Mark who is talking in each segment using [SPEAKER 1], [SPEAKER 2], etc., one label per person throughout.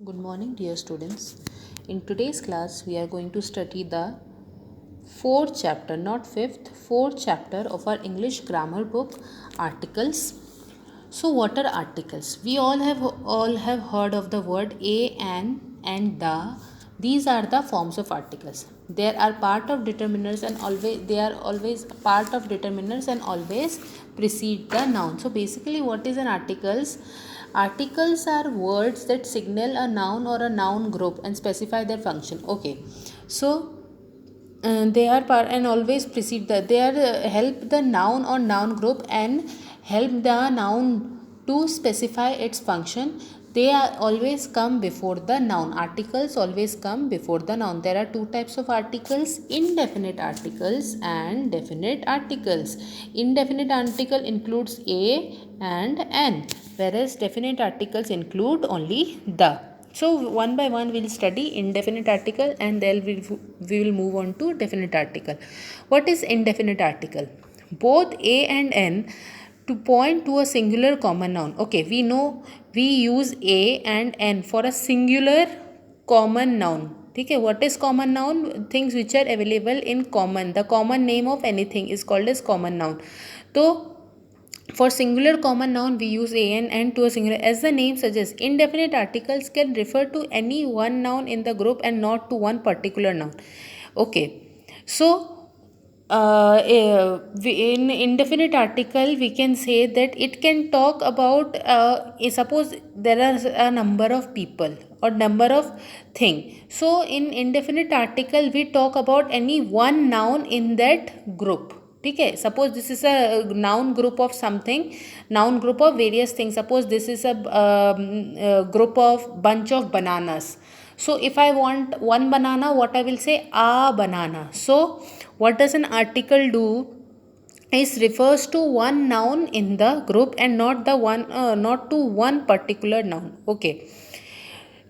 [SPEAKER 1] Good morning, dear students. In today's class, we are going to study the fourth chapter, not fifth, fourth chapter of our English grammar book, articles. So, what are articles? We all have heard of the word a, an, and the. These are the forms of articles. They are part of determiners and always part of determiners and always precede the noun. So basically, what is an articles? Articles are words that signal a noun or a noun group and specify their function. Okay, so they are part and always precede they are help the noun or noun group and help the noun to specify its function. They are always come before the noun. Articles always come before the noun. There are two types of articles: indefinite articles and definite articles. Indefinite article includes a and an, whereas definite articles include only the. So one by one we'll study indefinite article and then we will move on to definite article. What is indefinite article? Both a and n to point to a singular common noun. Okay, we know we use a and n for a singular common noun. Okay, what is common noun? Things which are available in common. The common name of anything is called as common noun. So for singular common noun, we use a and n to a singular. As the name suggests, indefinite articles can refer to any one noun in the group and not to one particular noun. Okay, so in indefinite article, we can say that it can talk about, suppose there are a number of people or number of thing. So in indefinite article, we talk about any one noun in that group. ठीक है, suppose this is a noun group of something, noun group of various things. Suppose this is a group of bunch of bananas. So if I want one banana, what I will say? A banana. So what does an article do? Is refers to one noun in the group and not to one particular noun. Okay.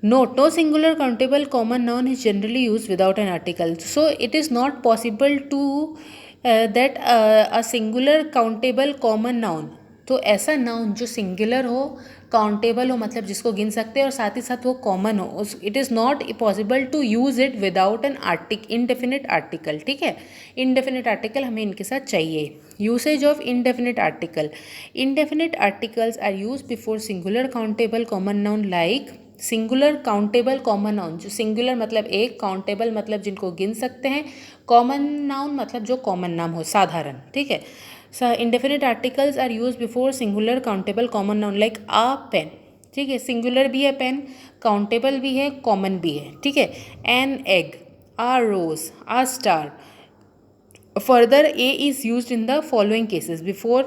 [SPEAKER 1] Note: no singular countable common noun is generally used without an article. So it is not possible to that a singular countable common noun. तो ऐसा noun जो singular हो, countable हो, मतलब जिसको गिन सकते हैं और साथ ही साथ वो कॉमन हो, it is not possible to use it without an indefinite article. ठीक है, इंडेफिनिट आर्टिकल हमें इनके साथ चाहिए. Usage of indefinite article. Indefinite articles are use before singular countable common noun like singular countable common noun. जो singular मतलब एक, countable मतलब जिनको गिन सकते हैं, कॉमन नाउन मतलब जो कॉमन नाम हो, साधारण. ठीक है, indefinite articles are use before singular countable common noun like a pen. ठीक है, सिंगुलर भी है पेन, काउंटेबल भी है, कॉमन भी है. ठीक है, an egg, a rose, a star. Further, a is used in the following cases before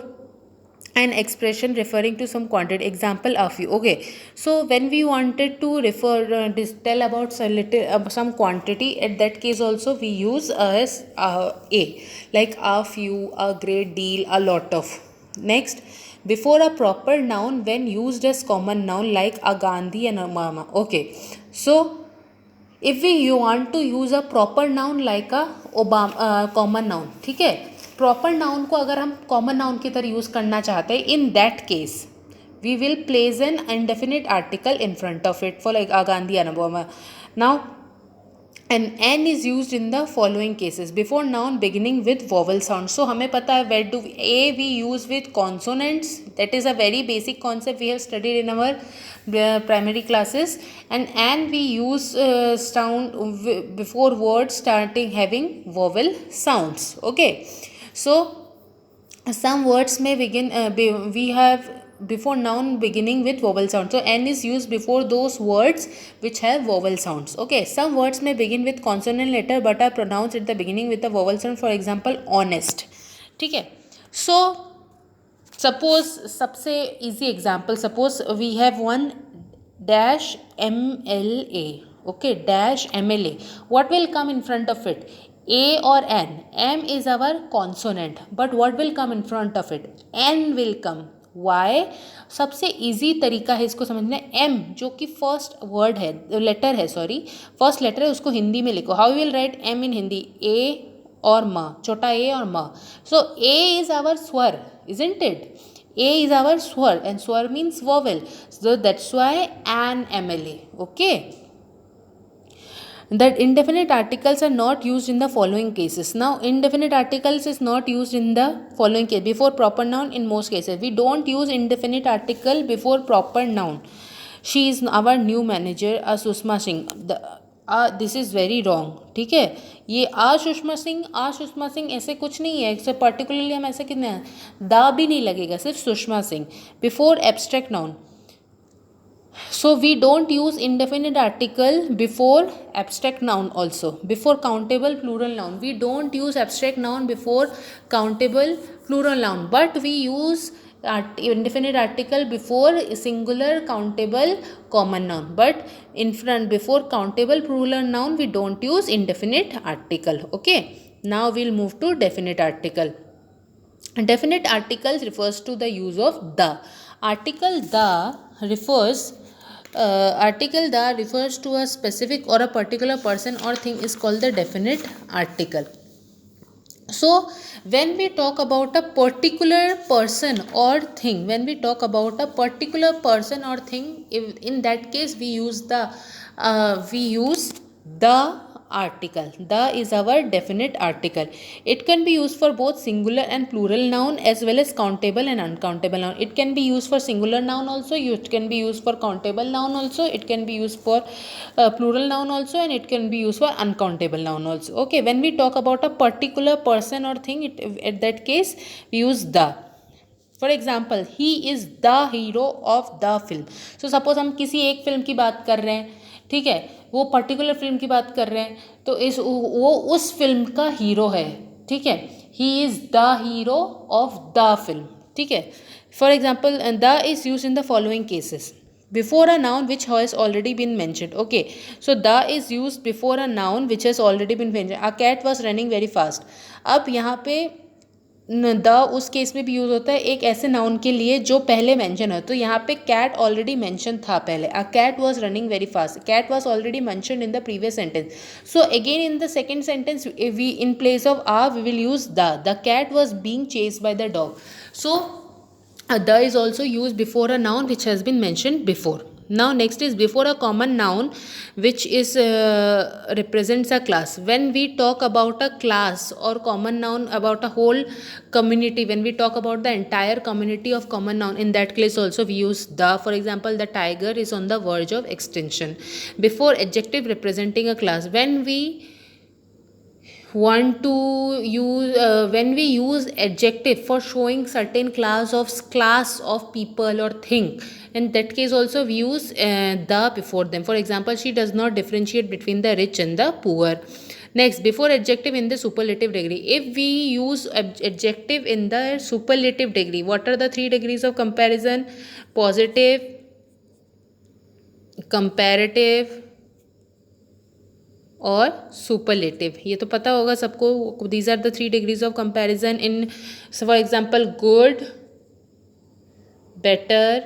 [SPEAKER 1] an expression referring to some quantity. Example, a few. Okay, so when we wanted to tell about some quantity, at that case also we use as a, like a few, a great deal, a lot of. Next, before a proper noun when used as common noun like a Gandhi and a Mama. Okay, so if we want to use a proper noun like a Obama common noun, ठीक है, proper noun को अगर हम common noun की तरह use करना चाहते हैं, in that case we will place an indefinite article in front of it for like a Gandhi and Obama. Now and n is used in the following cases before noun beginning with vowel sound. So हमें पता है where do we use with consonants. That is a very basic concept we have studied in our primary classes. And we use sound before words starting having vowel sounds. Okay, so some words may begin we have before noun beginning with vowel sound. So n is used before those words which have vowel sounds. Okay, some words may begin with consonant letter but are pronounced at the beginning with a vowel sound. For example, honest. ठीक है, so suppose सबसे easy example, suppose we have one dash mla. Okay, dash mla. What will come in front of it? A or n? M is our consonant, but what will come in front of it? N will come. Why? सबसे easy तरीका है इसको समझना. M जो कि first word है, letter है, sorry first letter है, उसको हिंदी में लिखो. How will write M in Hindi? A और म, छोटा a और म. सो A इज आवर स्वर, isn't it? A is our swar, and swar means vowel. So that's why an MLA. Okay. That indefinite articles are not used in the following cases. Now, indefinite articles is not used in the following case before proper noun in most cases. We don't use indefinite article before proper noun. She is our new manager, Sushma Singh. This is very wrong. ठीक है, ये सुषमा सिंह ऐसे कुछ नहीं है. ऐसे particularly हम ऐसे कितने हैं, दा भी नहीं लगेगा, सिर्फ Sushma Singh before abstract noun. So we don't use indefinite article before abstract noun also. Before countable plural noun, we don't use abstract noun before countable plural noun, but we use indefinite article before singular countable common noun. But in front before countable plural noun we don't use indefinite article. Okay, now we'll move to definite article. Definite articles refers to the use of the. Article the refers to a specific or a particular person or thing is called the definite article. So when we talk about a particular person or thing, in that case we use the article. The is our definite article. It can be used for both singular and plural noun as well as countable and uncountable noun. It can be used for singular noun also, it can be used for countable noun also, it can be used for plural noun also, and it can be used for uncountable noun also. Okay, when we talk about a particular person or thing, at that case we use the. For example, he is the hero of the film. So suppose हम किसी एक film की बात कर रहे हैं, ठीक है, वो पर्टिकुलर फिल्म की बात कर रहे हैं, तो वो उस फिल्म का हीरो है. ठीक है, he is the hero of the film. ठीक है, for example the is use in the following cases. Before a noun which has already been mentioned. Okay, so the is used before a noun which has already been mentioned. A cat was running very fast. अब यहाँ पे the उस case में भी use होता है एक ऐसे नाउन के लिए जो पहले मेंशन है. तो यहाँ पे कैट ऑलरेडी मेंशन था पहले. A cat was running very fast. Cat was already mentioned in the previous sentence. So again in the second sentence we in place of a we will use the cat was being chased by the dog. So the is also used before a noun which has been mentioned before. Now next is before a common noun which is represents a class. When we talk about a class or common noun about a whole community, when we talk about the entire community of common noun, in that case also we use the. For example, the tiger is on the verge of extinction. Before adjective representing a class, when we want to use when we use adjective for showing certain class of people or thing, in that case also we use the before them. For example, she does not differentiate between the rich and the poor. Next, before adjective in the superlative degree. If we use adjective in the superlative degree, what are the 3 degrees of comparison? Positive, comparative और superlative. ये तो पता होगा सबको. These are the 3 degrees of comparison in, for example, good, better,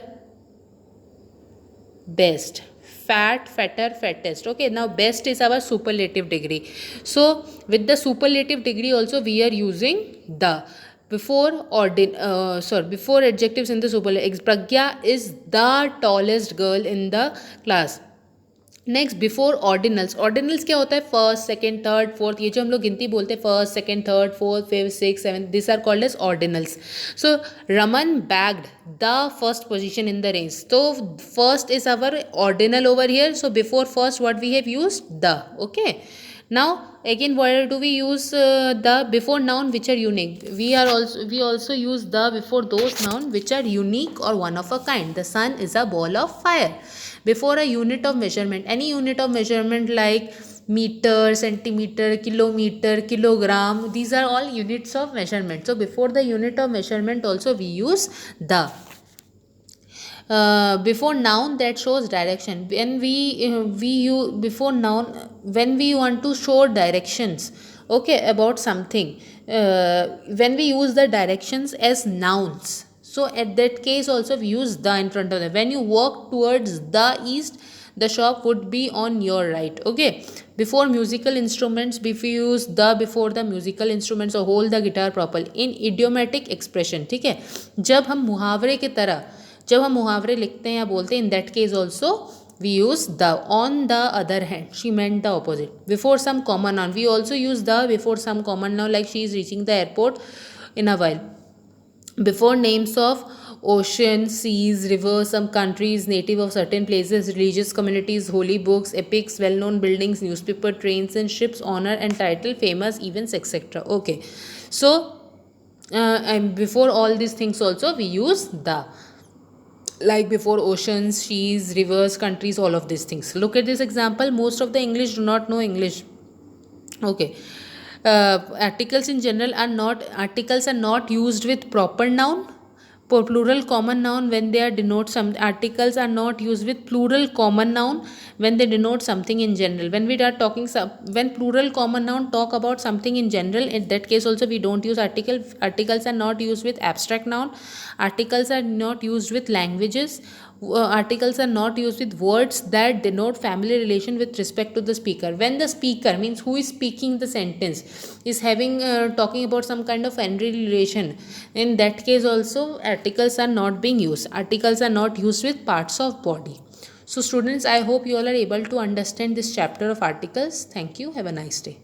[SPEAKER 1] best, fat, fatter, fattest. Okay, now best is our superlative degree. So with the superlative degree also we are using the. Before adjectives in the superlative. Pragya is the tallest girl in the class. Next, before ordinals. Ordinals क्या होता है? First, second, third, fourth. ये जो हम लोग गिनती बोलते हैं, first, second, third, fourth, fifth, six, seven, this are called as ordinals. So Raman bagged the first position in the race. तो first is our ordinal over here. So before first what we have used? The. Okay, now again where do we use the before noun which are unique? We also use the before those noun which are unique or one of a kind. The sun is a ball of fire. Before a unit of measurement, any unit of measurement like meter, centimeter, kilometer, kilogram, these are all units of measurement. So before the unit of measurement also we use the. Before noun that shows direction. When we use before noun when we want to show directions, okay, about something, when we use the directions as nouns, so at that case also we use the in front of them. When you walk towards the east, the shop would be on your right. Okay, Before musical instruments, if we use the before the musical instruments or hold the guitar proper in idiomatic expression, ठीक है, जब हम मुहावरे की तरह जब हम मुहावरे लिखते हैं या बोलते हैं, in that case also we use the. On the other hand, she meant the opposite. Before some common noun, we also use the before some common noun, like she is reaching the airport in a while. Before names of ocean, seas, rivers, some countries, native of certain places, religious communities, holy books, epics, well-known buildings, newspaper, trains and ships, honor and title, famous events, etc. Okay, so and before all these things also we use the, like before oceans, seas, rivers, countries, all of these things. Look at this example. Most of the English do not know English. Okay. Articles in general are not used with proper noun. For plural common noun, when they are denote some, articles are not used with plural common noun when they denote something in general. When we are talking when plural common noun talk about something in general, in that case also we don't use article. Articles are not used with abstract noun. Articles are not used with languages. Articles are not used with words that denote family relation with respect to the speaker. When the speaker, means who is speaking the sentence, is having talking about some kind of family relation, in that case also articles are not being used. Articles are not used with parts of body. So students, I hope you all are able to understand this chapter of articles. Thank you. Have a nice day.